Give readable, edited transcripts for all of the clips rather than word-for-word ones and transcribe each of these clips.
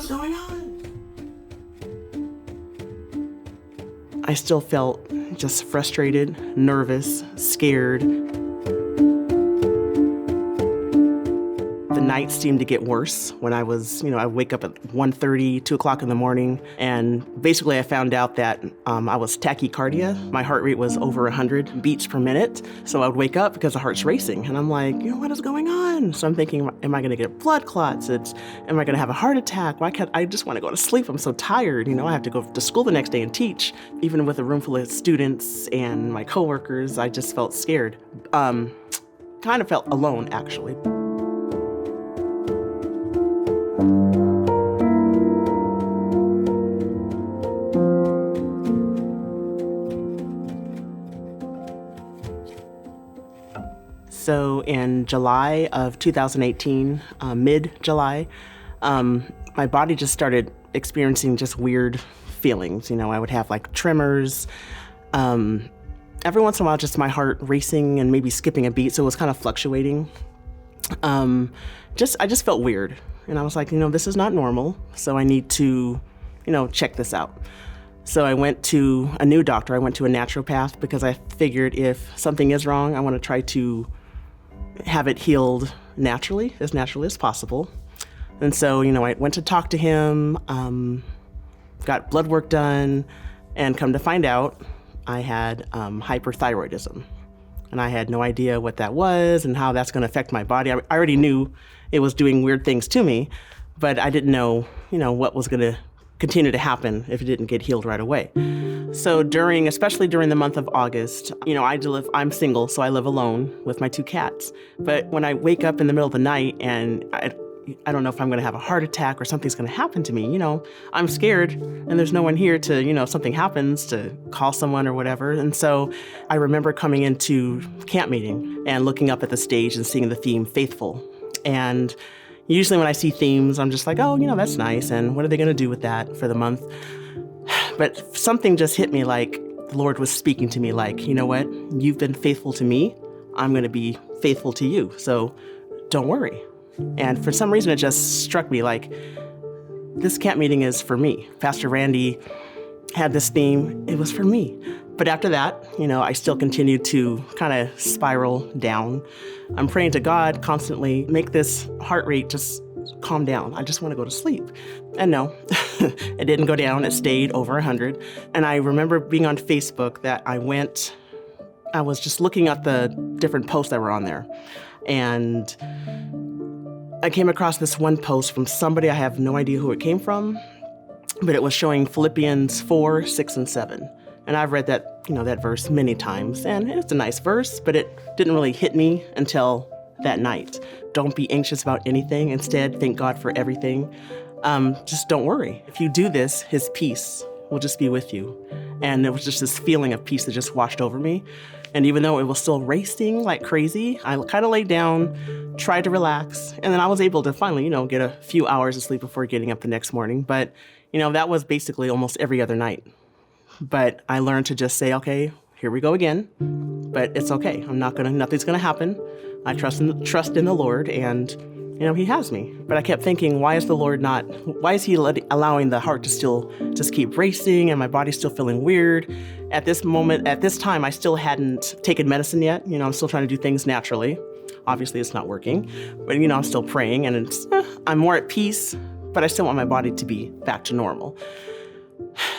is going on? I still felt just frustrated, nervous, scared. The nights seemed to get worse when I was, I wake up at 1:30, 2 o'clock in the morning, and basically I found out that I was tachycardia. My heart rate was over 100 beats per minute, so I would wake up because the heart's racing, and I'm like, what is going on? So I'm thinking, am I going to get blood clots? Am I going to have a heart attack? Why can't I just want to go to sleep? I'm so tired. I have to go to school the next day and teach. Even with a room full of students and my coworkers, I just felt scared. Kind of felt alone, actually. So in July of 2018, mid-July, my body just started experiencing just weird feelings. I would have like tremors. Every once in a while, just my heart racing and maybe skipping a beat. So it was kind of fluctuating. I just felt weird. And I was like, this is not normal. So I need to, check this out. So I went to a new doctor. I went to a naturopath because I figured if something is wrong, I want to try to have it healed naturally as possible. And so, I went to talk to him, got blood work done, and come to find out, I had hyperthyroidism. And I had no idea what that was and how that's going to affect my body. I already knew it was doing weird things to me, but I didn't know, what was going to continue to happen if it didn't get healed right away. So especially during the month of August, I'm single, so I live alone with my 2 cats. But when I wake up in the middle of the night and I don't know if I'm going to have a heart attack or something's going to happen to me, I'm scared and there's no one here to, if something happens, to call someone or whatever. And so I remember coming into camp meeting and looking up at the stage and seeing the theme Faithful. And usually when I see themes, I'm just like, oh, that's nice. And what are they going to do with that for the month? But something just hit me like the Lord was speaking to me like, you know what? You've been faithful to me. I'm going to be faithful to you. So don't worry. And for some reason, it just struck me like this camp meeting is for me. Pastor Randy had this theme. It was for me. But after that, I still continued to kind of spiral down. I'm praying to God constantly, make this heart rate just calm down. I just want to go to sleep. And no, it didn't go down. It stayed over 100. And I remember being on Facebook that I was just looking at the different posts that were on there. And I came across this one post from somebody, I have no idea who it came from, but it was showing Philippians 4, 6, and 7. And I've read that, that verse many times, and it's a nice verse, but it didn't really hit me until that night. Don't be anxious about anything. Instead, thank God for everything. Just don't worry. If you do this, his peace will just be with you. And there was just this feeling of peace that just washed over me. And even though it was still racing like crazy, I kind of laid down, tried to relax, and then I was able to finally, get a few hours of sleep before getting up the next morning. But, that was basically almost every other night. But I learned to just say, okay, here we go again. But it's okay. Nothing's gonna happen. I trust in the Lord, and he has me. But I kept thinking, why is he allowing the heart to still just keep racing and my body's still feeling weird? At this time, I still hadn't taken medicine yet. I'm still trying to do things naturally. Obviously, it's not working, but I'm still praying, and I'm more at peace, but I still want my body to be back to normal.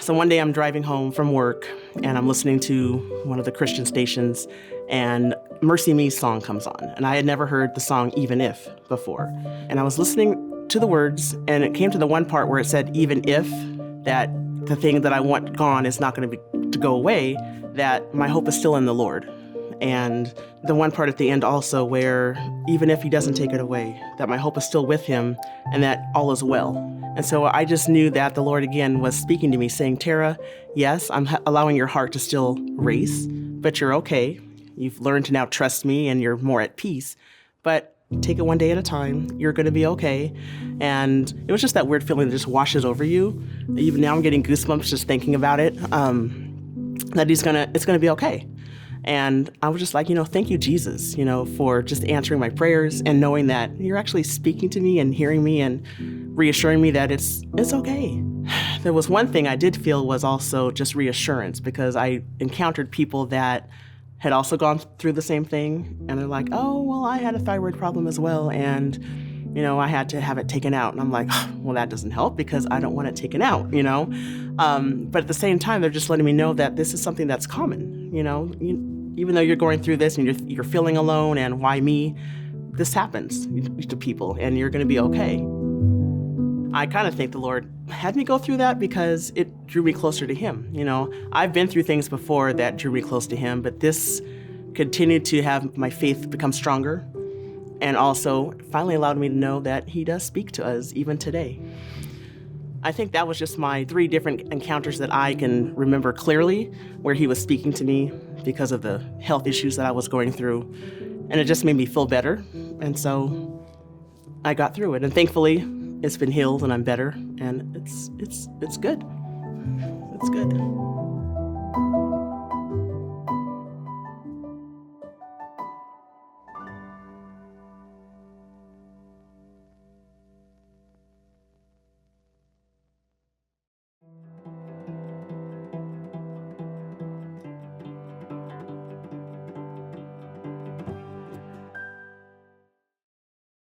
So one day I'm driving home from work and I'm listening to one of the Christian stations, and Mercy Me's song comes on. And I had never heard the song Even If before. And I was listening to the words, and it came to the one part where it said, even if that the thing that I want gone is not going to go away, that my hope is still in the Lord. And the one part at the end also where even if he doesn't take it away, that my hope is still with him and that all is well. And so I just knew that the Lord again was speaking to me saying, Tarah, yes, I'm allowing your heart to still race, but you're okay. You've learned to now trust me and you're more at peace, but take it one day at a time. You're going to be okay. And it was just that weird feeling that just washes over you. Even now I'm getting goosebumps just thinking about it, that it's going to be okay. And I was just like, thank you, Jesus, for just answering my prayers and knowing that you're actually speaking to me and hearing me and reassuring me that it's okay. There was one thing I did feel was also just reassurance, because I encountered people that had also gone through the same thing. And they're like, oh, well, I had a thyroid problem as well. And, I had to have it taken out. And I'm like, well, that doesn't help because I don't want it taken out, But at the same time, they're just letting me know that this is something that's common, even though you're going through this and you're feeling alone and why me, this happens to people and you're going to be okay. I kind of think the Lord had me go through that because it drew me closer to Him. I've been through things before that drew me close to Him, but this continued to have my faith become stronger, and also finally allowed me to know that He does speak to us even today. I think that was just my 3 different encounters that I can remember clearly where He was speaking to me because of the health issues that I was going through. And it just made me feel better. And so I got through it. And thankfully, it's been healed and I'm better. And it's good. It's good.